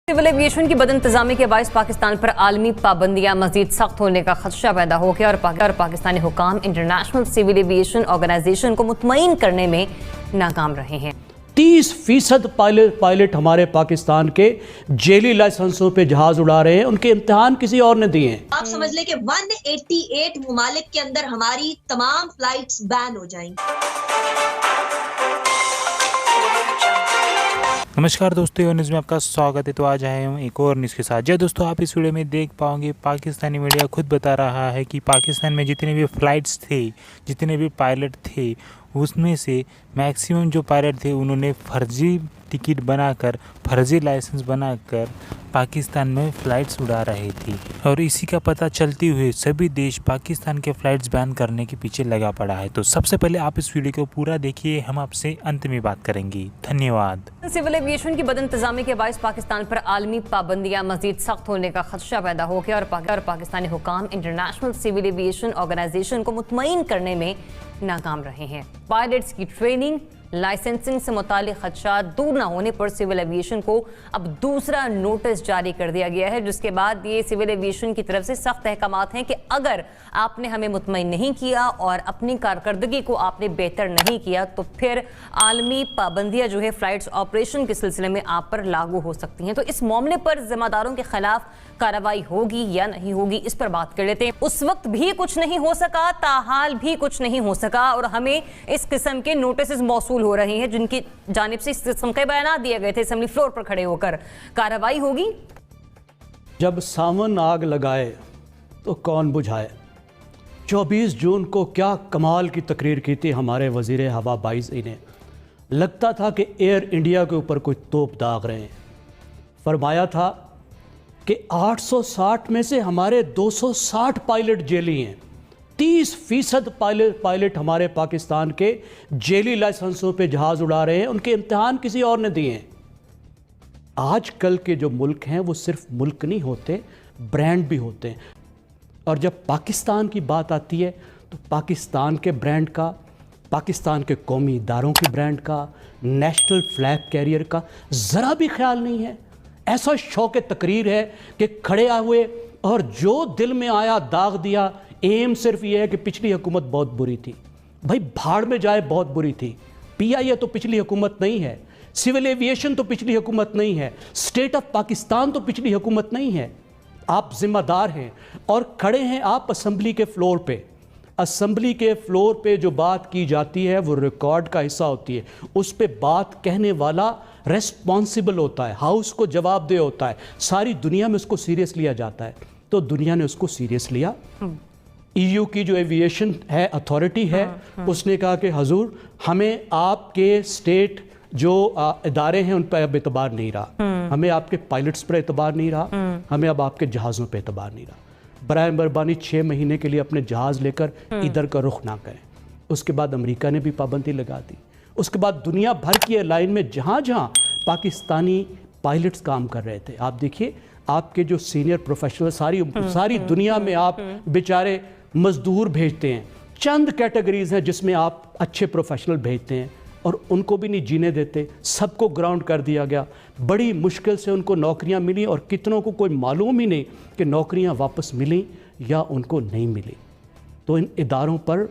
Civil aviation की बदइंतजामी के बायस पाकिस्तान पर आलमी पाबंदियां मजीद सख्त होने का खदशा पैदा हो गया और पाकिस्तानी हुकाम इंटरनेशनल सिविल एविएशन ऑर्गेनाइजेशन को मुतमईन करने में नाकाम रहे हैं। 30% पायलट हमारे पाकिस्तान के जेली लाइसेंसों पे जहाज उड़ा रहे हैं, उनके इम्तिहान किसी और ने दिए हैं। आप समझ लें कि 188 मुमालिक के अंदर हमारी तमाम फ्लाइट्स बैन हो जाएंगी। नमस्कार दोस्तों, न्यूज़ में आपका स्वागत है। तो आज आए हूँ एक और न्यूज़ के साथ। जो दोस्तों आप इस वीडियो में देख पाओगे, पाकिस्तानी मीडिया खुद बता रहा है कि पाकिस्तान में जितने भी फ़्लाइट्स थे, जितने भी पायलट थे, उसमें से मैक्सिमम जो पायलट थे उन्होंने फर्जी टिकट बनाकर, फर्जी लाइसेंस बनाकर पाकिस्तान में फ़्लाइट्स उड़ा रहे थे। और इसी का पता चलते हुए सभी देश पाकिस्तान के फ़्लाइट्स बैन करने के पीछे लगा पड़ा है। तो सबसे पहले आप इस वीडियो को पूरा देखिए, हम आपसे अंत में बात करेंगे। धन्यवाद। सिविल एविएशन की बदइंतजामी के बायस पाकिस्तान पर आलमी पाबंदियां मजीद सख्त होने का खदशा पैदा हो गया और पाकिस्तानी हुकाम इंटरनेशनल सिविल एविएशन ऑर्गेनाइजेशन को मुतमईन करने में नाकाम रहे हैं। पायलट्स की ट्रेनिंग, लाइसेंसिंग से मुतालिक खदशात दूर न होने पर सिविल एविएशन को अब दूसरा नोटिस जारी कर दिया गया है, जिसके बाद ये सिविल एविएशन की तरफ से सख्त अहकामात हैं कि अगर आपने हमें मुतमईन नहीं किया और अपनी कारकर्दगी को आपने बेहतर नहीं किया तो फिर आलमी पाबंदियां जो है फ्लाइट्स ऑपरेशन के सिलसिले में आप पर लागू हो सकती हैं। तो इस मामले पर जिम्मेदारों के खिलाफ कार्रवाई होगी या नहीं होगी, इस पर बात कर लेते हैं। उस वक्त भी कुछ नहीं हो सका, ताहाल भी कुछ नहीं हो सका और हमें इस किस्म के नोटिस मौसूल हो रही हैं जिनकी जानिब से इस किस्म के बयान दिए गए थे असेंबली फ्लोर पर खड़े होकर। कार्रवाई होगी। जब सावन आग लगाए तो कौन बुझाए। 24 जून को क्या कमाल की तकरीर की थी हमारे वजीर हवा बाइज़ी ने। लगता था कि एयर इंडिया के ऊपर कोई तोप दाग रहे हैं। फरमाया था कि 860 में से हमारे 260 पायलट जेली हैं। 30% पायलट हमारे पाकिस्तान के जेली लाइसेंसों पे जहाज उड़ा रहे हैं, उनके इम्तिहान किसी और ने दिए हैं। आजकल के जो मुल्क हैं वो सिर्फ मुल्क नहीं होते, ब्रांड भी होते हैं। और जब पाकिस्तान की बात आती है तो पाकिस्तान के ब्रांड का, पाकिस्तान के कौमी इदारों के ब्रांड का, नेशनल फ्लैग कैरियर का ज़रा भी ख्याल नहीं है। ऐसा शौक़ तकरीर है कि खड़े हुए और जो दिल में आया दाग दिया। एम सिर्फ ये है कि पिछली हुकूमत बहुत बुरी थी। भाई भाड़ में जाए, बहुत बुरी थी। PIA तो पिछली हुकूमत नहीं है, सिविल एविएशन तो पिछली हुकूमत नहीं है, स्टेट ऑफ पाकिस्तान तो पिछली हुकूमत नहीं है। आप जिम्मेदार हैं और खड़े हैं आप असेंबली के फ्लोर पे। असेंबली के फ्लोर पे जो बात की जाती है वो रिकॉर्ड का हिस्सा होती है। उस पे बात कहने वाला रेस्पॉन्सिबल होता है, हाउस को जवाबदेह होता है। सारी दुनिया में उसको सीरियस लिया जाता है, तो दुनिया ने उसको सीरियस लिया। EU की जो एविएशन है अथॉरिटी है, उसने कहा कि हजूर हमें आपके स्टेट जो इदारे हैं उन पर अब एतबार नहीं रहा, हमें आपके पायलट्स पर एतबार नहीं रहा, हमें अब आपके जहाज़ों पर एतबार नहीं रहा। बराए मेहरबानी 6 महीने के लिए अपने जहाज़ लेकर इधर का रुख ना करें। उसके बाद अमेरिका ने भी पाबंदी लगा दी। उसके बाद दुनिया भर की एयरलाइन में जहाँ जहाँ पाकिस्तानी पायलट्स काम कर रहे थे, आप देखिए आपके जो सीनियर प्रोफेशनल सारी दुनिया में आप बेचारे मजदूर भेजते हैं। चंद कैटेगरीज हैं जिसमें आप अच्छे प्रोफेशनल भेजते हैं और उनको भी नहीं जीने देते। सबको ग्राउंड कर दिया गया। बड़ी मुश्किल से उनको नौकरियां मिली और कितनों को कोई मालूम ही नहीं कि नौकरियां वापस मिली या उनको नहीं मिली। तो इन इदारों पर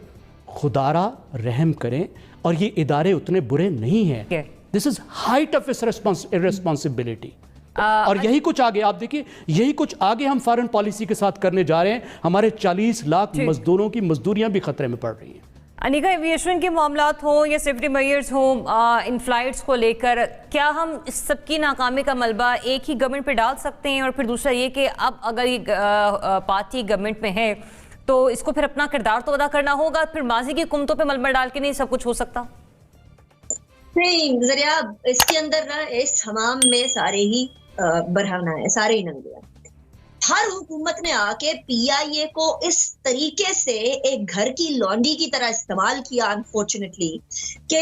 खुदारा रहम करें। और ये इदारे उतने बुरे नहीं हैं। This is height of responsibility. और यही कुछ आगे आप देखिए, यही कुछ आगे हम फॉरेन पॉलिसी के साथ करने जा रहे हैं। हमारे 40 लाख मजदूरों की मजदूरियां भी खतरे में पड़ रही हैं। अनिका, एविएशन के मामलात हो या सेफ्टी मेजर्स हो, इन फ्लाइट्स को लेकर क्या हम इस सबकी नाकामी का मलबा एक ही गवर्नमेंट पे डाल सकते हैं? और फिर दूसरा ये कि अब अगर ये पार्टी गवर्नमेंट में है तो इसको फिर अपना किरदार तो अदा करना होगा, फिर माजी की हुकूमतों पे मलबा डाल के नहीं सब कुछ हो सकता। नहीं जरिया, इसके अंदर ना इस हमाम में सारे ही बरहना है, सारे ही नंगे हैं। हर हुकूमत ने आके PIA को इस तरीके से एक घर की लॉन्डी की तरह इस्तेमाल किया अनफॉर्चुनेटली, कि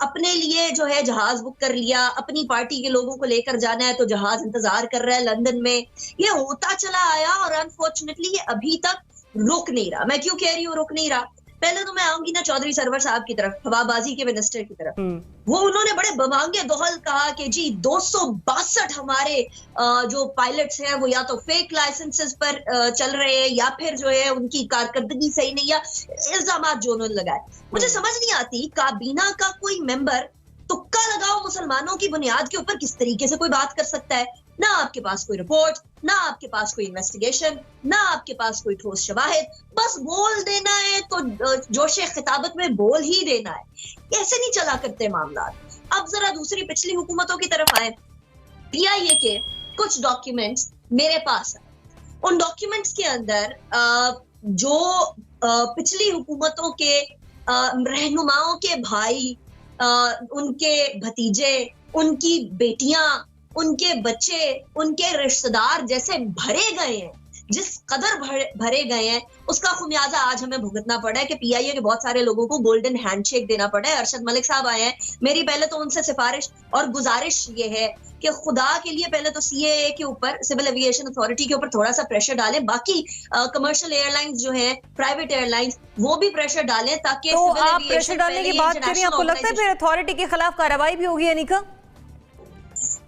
अपने लिए जो है जहाज बुक कर लिया, अपनी पार्टी के लोगों को लेकर जाना है तो जहाज इंतजार कर रहा है लंदन में। ये होता चला आया और अनफॉर्चुनेटली ये अभी तक रुक नहीं रहा। मैं क्यों कह रही हूँ रुक नहीं रहा? पहले तो मैं आऊंगी ना चौधरी सरवर साहब की तरफ, हवाबाजी के मिनिस्टर की तरफ। वो उन्होंने बड़े बमांगे दोहल कहा कि जी 262 हमारे जो पायलट्स हैं वो या तो फेक लाइसेंसेस पर चल रहे हैं या फिर जो है उनकी कारकर्दगी सही नहीं, या इल्जाम जो उन्होंने लगाए। मुझे समझ नहीं आती, काबीना का कोई मेंबर तुक्का लगाओ मुसलमानों की बुनियाद के ऊपर किस तरीके से कोई बात कर सकता है? ना आपके पास कोई रिपोर्ट, ना आपके पास कोई इन्वेस्टिगेशन, ना आपके पास कोई ठोस शवाहिद, बस बोल देना है तो जोशे खिताबत में बोल ही देना है। ऐसे नहीं चला करते मामला। अब जरा दूसरी पिछली हुकूमतों की तरफ आए। PIA के कुछ डॉक्यूमेंट्स मेरे पास है। उन डॉक्यूमेंट्स के अंदर जो पिछली हुकूमतों के रहनुमाओं के भाई, उनके भतीजे, उनकी बेटियां, उनके बच्चे, उनके रिश्तेदार जैसे भरे गए हैं, जिस कदर भरे गए हैं, उसका खुमियाजा आज हमें भुगतना पड़ा है कि PIA के बहुत सारे लोगों को गोल्डन हैंडशेक देना पड़ा है। अरशद मलिक साहब आए हैं, मेरी पहले तो उनसे सिफारिश और गुजारिश ये है कि खुदा के लिए पहले तो CAA के ऊपर, सिविल एविएशन अथॉरिटी के ऊपर थोड़ा सा प्रेशर डालें। बाकी कमर्शियल एयरलाइंस जो है, प्राइवेट एयरलाइंस, वो भी प्रेशर डालें ताकि तो आप प्रेशर डालने की बात करें, आपको लगता है फिर अथॉरिटी के खिलाफ कार्रवाई भी होगी अनिका?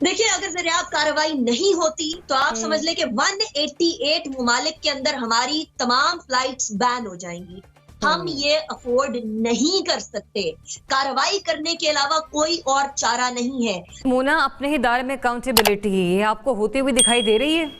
देखिए, अगर ज़रियाब कार्रवाई नहीं होती तो आप समझ लें कि 188 मुमालिक के अंदर हमारी तमाम फ्लाइट्स बैन हो जाएंगी। हम ये अफोर्ड नहीं कर सकते। कार्रवाई करने के अलावा कोई और चारा नहीं है। मोना, अपने ही दायरे में अकाउंटेबिलिटी ये आपको होती हुई दिखाई दे रही है?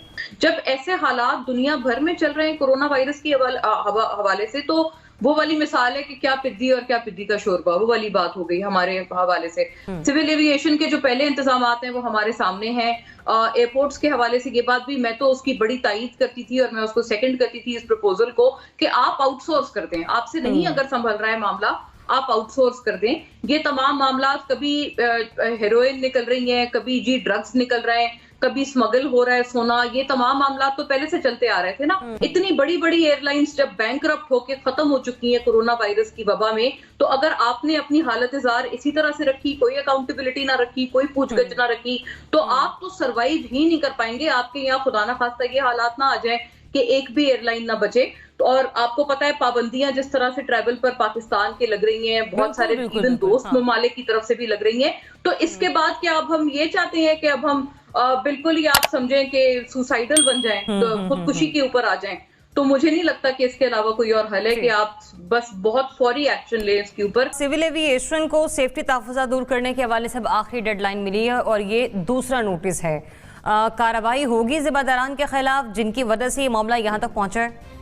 जब ऐसे हालात दुनिया भर में चल रहे हैं कोरोना वायरस के हवाले से, तो वो वाली मिसाल है कि क्या पिद्दी और क्या पिद्दी का शोरबा, वो वाली बात हो गई हमारे हवाले से। सिविल एविएशन के जो पहले इंतजाम हैं वो हमारे सामने हैं। एयरपोर्ट्स के हवाले से ये बात भी मैं तो उसकी बड़ी तायीद करती थी और मैं उसको सेकंड करती थी इस प्रपोजल को कि आप आउटसोर्स कर दें। आपसे नहीं अगर संभल रहा है मामला, आप आउटसोर्स कर दें। ये तमाम मामला, कभी हेरोइन निकल रही है, कभी जी ड्रग्स निकल रहे हैं, कभी स्मगल हो रहा है सोना, ये तमाम मामला तो पहले से चलते आ रहे थे ना। इतनी बड़ी बड़ी एयरलाइंस जब बैंकरप्ट होके खत्म हो चुकी हैं कोरोना वायरस की वबा में, तो अगर आपने अपनी हालत जार इसी तरह से रखी, कोई अकाउंटेबिलिटी ना रखी, कोई पूछगछ ना रखी, तो आप तो सर्वाइव ही नहीं कर पाएंगे। आपके यहाँ खुदा ना खास्ता ये हालात ना आ जाए कि एक भी एयरलाइन ना बचे। तो और आपको पता है पाबंदियां जिस तरह से ट्रैवल पर पाकिस्तान के लग रही हैं, बहुत सारे इवन दोस्त ममालिक की तरफ से भी लग रही हैं, तो इसके बाद क्या अब हम ये चाहते हैं कि अब हम बिल्कुल ही आप समझें कि सुसाइडल बन जाएं, तो खुदकुशी के ऊपर आ जाएं? तो मुझे नहीं लगता कि इसके अलावा कोई और हल है कि आप बस बहुत फौरी एक्शन लें इसके ऊपर। सिविल एविएशन को सेफ्टी तहफ़्फ़ुज़ात दूर करने के हवाले से अब आखिरी डेडलाइन मिली है और ये दूसरा नोटिस है। कार्रवाई होगी ज़िम्मेदारान के खिलाफ जिनकी वजह से ये मामला यहाँ तक पहुँचा है?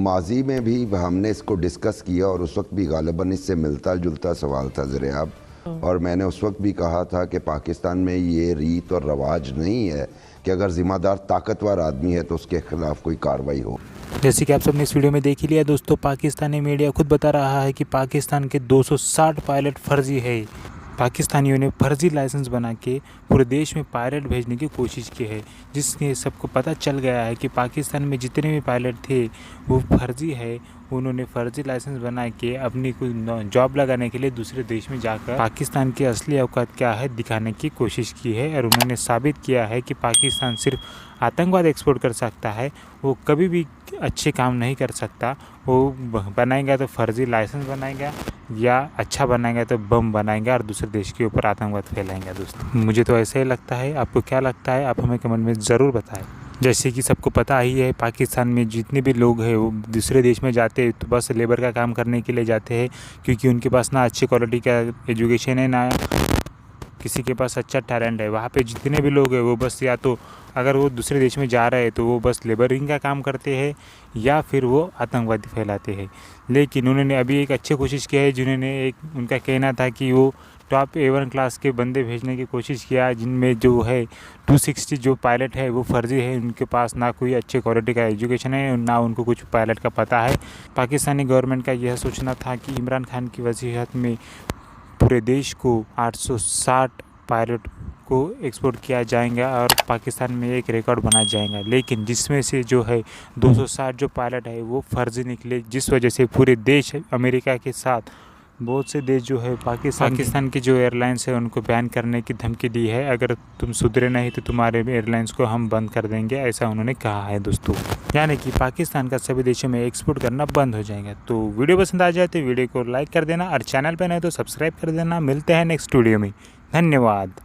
माजी में भी हमने इसको डिस्कस किया और उस वक्त भी गालिबन इससे मिलता जुलता सवाल था ज़रियाब, और मैंने उस वक्त भी कहा था कि पाकिस्तान में ये रीत और रवाज नहीं है कि अगर ज़िम्मेदार ताकतवर आदमी है तो उसके खिलाफ कोई कार्रवाई हो। जैसे कि आप सबने इस वीडियो में देख ही लिया दोस्तों, पाकिस्तानी मीडिया खुद बता रहा है कि पाकिस्तान के 260 पायलट फर्जी है। पाकिस्तानियों ने फर्जी लाइसेंस बना के पूरे देश में पायलट भेजने की कोशिश की है, जिससे सबको पता चल गया है कि पाकिस्तान में जितने भी पायलट थे वो फर्जी है। उन्होंने फर्जी लाइसेंस बना के अपनी कोई जॉब लगाने के लिए दूसरे देश में जाकर पाकिस्तान की असली औकात क्या है दिखाने की कोशिश की है, और उन्होंने साबित किया है कि पाकिस्तान सिर्फ आतंकवाद एक्सपोर्ट कर सकता है, वो कभी भी अच्छे काम नहीं कर सकता। वो बनाएगा तो फर्जी लाइसेंस बनाएगा, या अच्छा बनाएगा तो बम बनाएगा और दूसरे देश के ऊपर आतंकवाद फैलाएंगे। दोस्तों मुझे तो ऐसे ही लगता है, आपको क्या लगता है आप हमें कमेंट में ज़रूर बताएं। जैसे कि सबको पता ही है पाकिस्तान में जितने भी लोग हैं वो दूसरे देश में जाते हैं तो बस लेबर का काम करने के लिए जाते हैं, क्योंकि उनके पास ना अच्छी क्वालिटी का एजुकेशन है, ना किसी के पास अच्छा टैलेंट है। वहाँ पे जितने भी लोग हैं वो बस या तो अगर वो दूसरे देश में जा रहे हैं तो वो बस लेबरिंग का काम करते हैं या फिर वो आतंकवादी फैलाते हैं। लेकिन उन्होंने अभी एक अच्छी कोशिश की है, जिन्होंने एक उनका कहना था कि वो टॉप A1 क्लास के बंदे भेजने की कोशिश किया, जिनमें जो है 260 जो पायलट है वो फर्जी है। उनके पास ना कोई अच्छे क्वालिटी का एजुकेशन है, ना उनको कुछ पायलट का पता है। पाकिस्तानी गवर्नमेंट का यह सोचना था कि इमरान खान की वसीयत में पूरे देश को 860 पायलट को एक्सपोर्ट किया जाएगा और पाकिस्तान में एक रिकॉर्ड बनाया जाएगा, लेकिन जिसमें से जो है 260 जो पायलट है वो फर्जी निकले, जिस वजह से पूरे देश अमेरिका के साथ बहुत से देश जो है पाकिस्तान की जो एयरलाइंस है उनको बैन करने की धमकी दी है। अगर तुम सुधरे नहीं तो तुम्हारे एयरलाइंस को हम बंद कर देंगे, ऐसा उन्होंने कहा है दोस्तों। यानी कि पाकिस्तान का सभी देशों में एक्सपोर्ट करना बंद हो जाएगा। तो वीडियो पसंद आ जाए तो वीडियो को लाइक कर देना और चैनल पर नहीं तो सब्सक्राइब कर देना। मिलते हैं नेक्स्ट वीडियो में, धन्यवाद।